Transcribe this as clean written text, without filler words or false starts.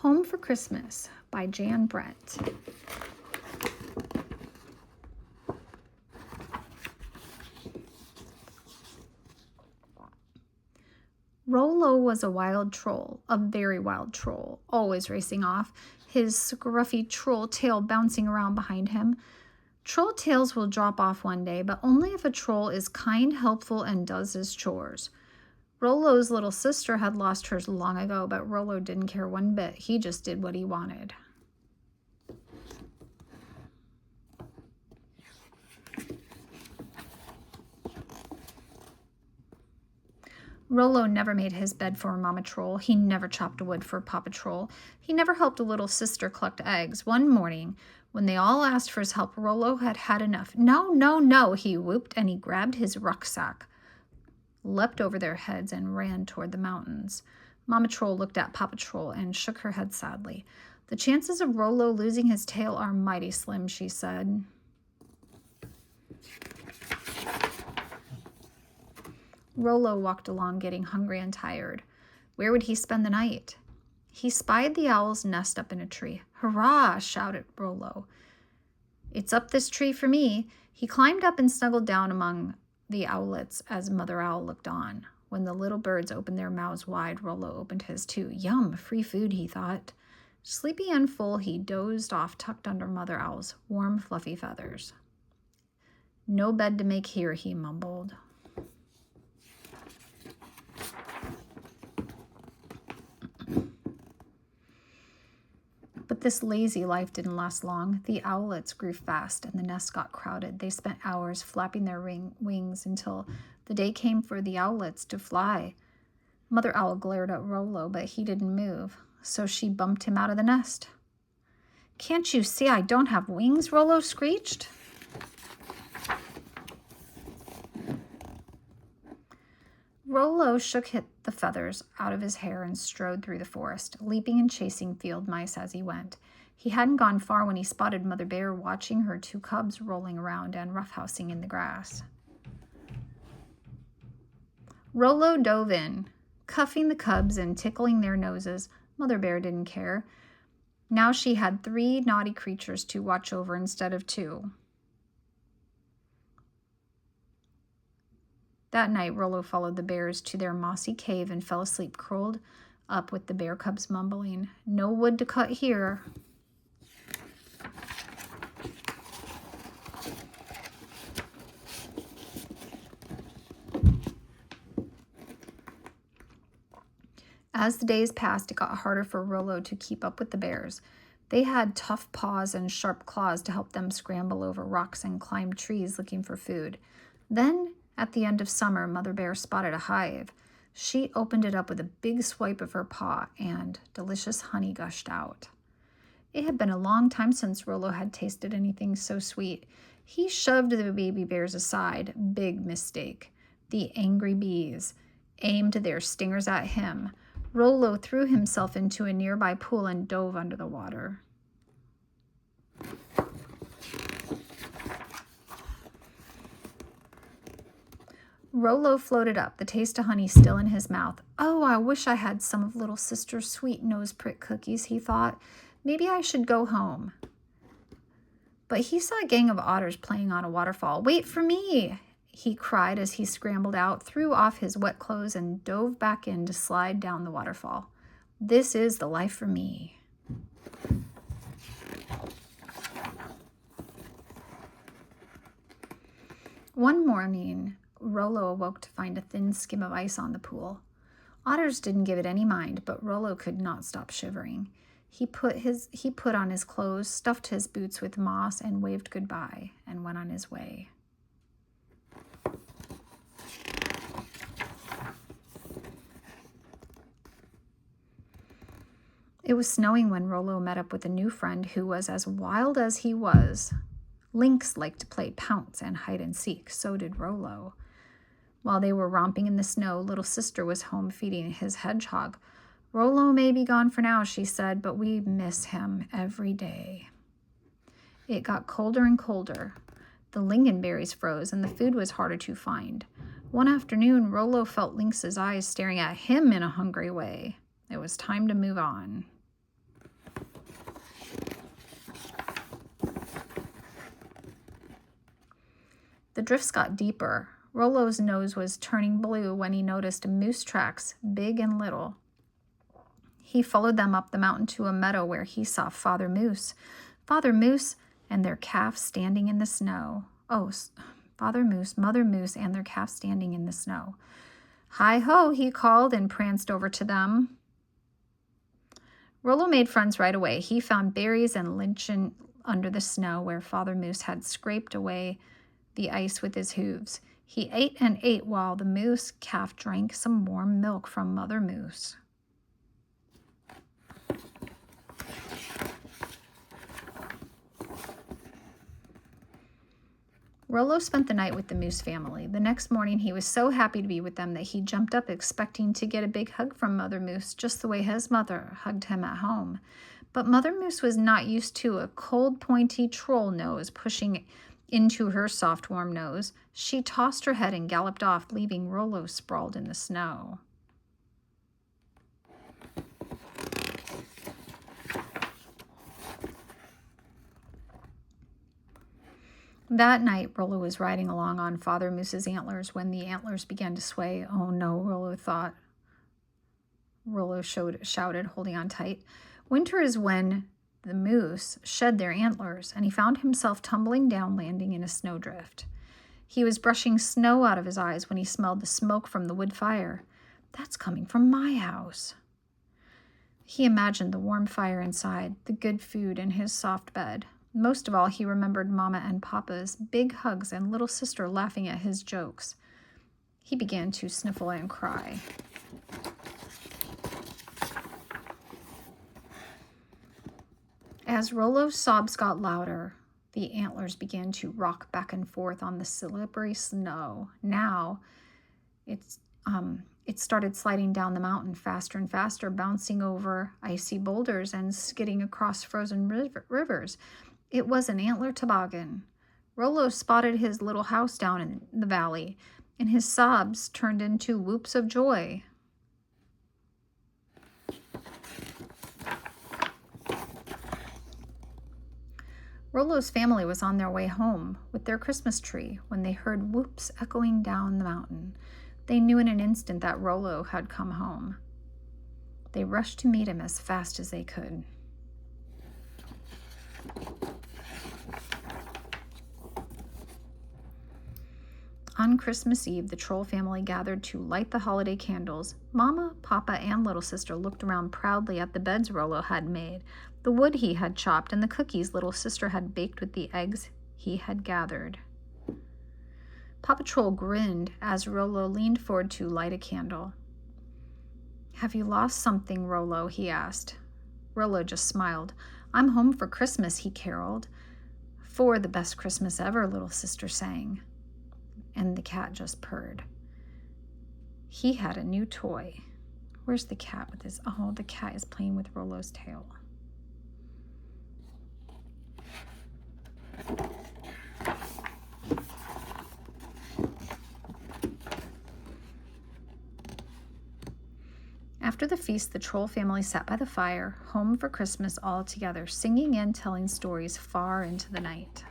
Home for Christmas by Jan Brett. Rollo was a wild troll, a very wild troll, always racing off, his scruffy troll tail bouncing around behind him. Troll tails will drop off one day, but only if a troll is kind, helpful, and does his chores. Rollo's little sister had lost hers long ago, but Rollo didn't care one bit. He just did what he wanted. Rollo never made his bed for Mama Troll. He never chopped wood for Papa Troll. He never helped a little sister collect eggs. One morning, when they all asked for his help, Rollo had had enough. No, no, no, he whooped, and he grabbed his rucksack, leapt over their heads, and ran toward the mountains. Mama Troll looked at Papa Troll and shook her head sadly. The chances of Rollo losing his tail are mighty slim, she said. Rollo walked along, getting hungry and tired. Where would he spend the night? He spied the owl's nest up in a tree. "Hurrah!" shouted Rollo. "It's up this tree for me." He climbed up and snuggled down among the owlets as Mother Owl looked on. When the little birds opened their mouths wide, Rollo opened his too. Yum, free food, he thought. Sleepy and full, he dozed off, tucked under Mother Owl's warm, fluffy feathers. "No bed to make here," he mumbled. But this lazy life didn't last long. The owlets grew fast and the nest got crowded. They spent hours flapping their wings until the day came for the owlets to fly. Mother Owl glared at Rollo, but he didn't move, so she bumped him out of the nest. "Can't you see I don't have wings?" Rollo screeched. Rollo shook the feathers out of his hair and strode through the forest, leaping and chasing field mice as he went. He hadn't gone far when he spotted Mother Bear watching her two cubs rolling around and roughhousing in the grass. Rollo dove in, cuffing the cubs and tickling their noses. Mother Bear didn't care. Now she had 3 naughty creatures to watch over instead of 2. That night, Rollo followed the bears to their mossy cave and fell asleep, curled up with the bear cubs mumbling, "No wood to cut here." As the days passed, it got harder for Rollo to keep up with the bears. They had tough paws and sharp claws to help them scramble over rocks and climb trees looking for food. Then, at the end of summer, Mother Bear spotted a hive. She opened it up with a big swipe of her paw, and delicious honey gushed out. It had been a long time since Rollo had tasted anything so sweet. He shoved the baby bears aside. Big mistake. The angry bees aimed their stingers at him. Rollo threw himself into a nearby pool and dove under the water. Rollo floated up, the taste of honey still in his mouth. "Oh, I wish I had some of little sister's sweet nose prick cookies," he thought. "Maybe I should go home." But he saw a gang of otters playing on a waterfall. "Wait for me!" he cried as he scrambled out, threw off his wet clothes, and dove back in to slide down the waterfall. "This is the life for me." One morning, Rollo awoke to find a thin skim of ice on the pool. Otters didn't give it any mind, but Rollo could not stop shivering. He put on his clothes, stuffed his boots with moss, and waved goodbye, and went on his way. It was snowing when Rollo met up with a new friend who was as wild as he was. Lynx liked to play pounce and hide and seek. So did Rollo. While they were romping in the snow, little sister was home feeding his hedgehog. "Rollo may be gone for now," she said, "but we miss him every day." It got colder and colder. The lingonberries froze and the food was harder to find. One afternoon, Rollo felt Lynx's eyes staring at him in a hungry way. It was time to move on. The drifts got deeper. Rollo's nose was turning blue when he noticed moose tracks, big and little. He followed them up the mountain to a meadow where he saw Father Moose, and their calf standing in the snow. Oh, Father Moose, Mother Moose, and their calf standing in the snow. Hi-ho, he called and pranced over to them. Rollo made friends right away. He found berries and lichen under the snow where Father Moose had scraped away the ice with his hooves. He ate and ate while the moose calf drank some warm milk from Mother Moose. Rollo spent the night with the moose family. The next morning, he was so happy to be with them that he jumped up expecting to get a big hug from Mother Moose, just the way his mother hugged him at home. But Mother Moose was not used to a cold, pointy troll nose pushing into her soft, warm nose. She tossed her head and galloped off, leaving Rollo sprawled in the snow. That night, Rollo was riding along on Father Moose's antlers when the antlers began to sway. Oh no, Rollo thought. Rollo shouted, holding on tight. Winter is when the moose shed their antlers, and he found himself tumbling down, landing in a snowdrift. He was brushing snow out of his eyes when he smelled the smoke from the wood fire. That's coming from my house. He imagined the warm fire inside, the good food in his soft bed. Most of all, he remembered Mama and Papa's big hugs and little sister laughing at his jokes. He began to sniffle and cry. As Rollo's sobs got louder, the antlers began to rock back and forth on the slippery snow. Now, it started sliding down the mountain faster and faster, bouncing over icy boulders and skidding across frozen rivers. It was an antler toboggan. Rollo spotted his little house down in the valley, and his sobs turned into whoops of joy. Rollo's family was on their way home with their Christmas tree when they heard whoops echoing down the mountain. They knew in an instant that Rollo had come home. They rushed to meet him as fast as they could. On Christmas Eve, the troll family gathered to light the holiday candles. Mama, Papa, and little sister looked around proudly at the beds Rollo had made, the wood he had chopped, and the cookies little sister had baked with the eggs he had gathered. Papa Troll grinned as Rollo leaned forward to light a candle. "Have you lost something, Rollo?" he asked. Rollo just smiled. "I'm home for Christmas," he caroled. "For the best Christmas ever," little sister sang. And the cat just purred. He had a new toy. Where's the cat with his... Oh, the cat is playing with Rollo's tail. After the feast, the troll family sat by the fire, home for Christmas all together, singing and telling stories far into the night.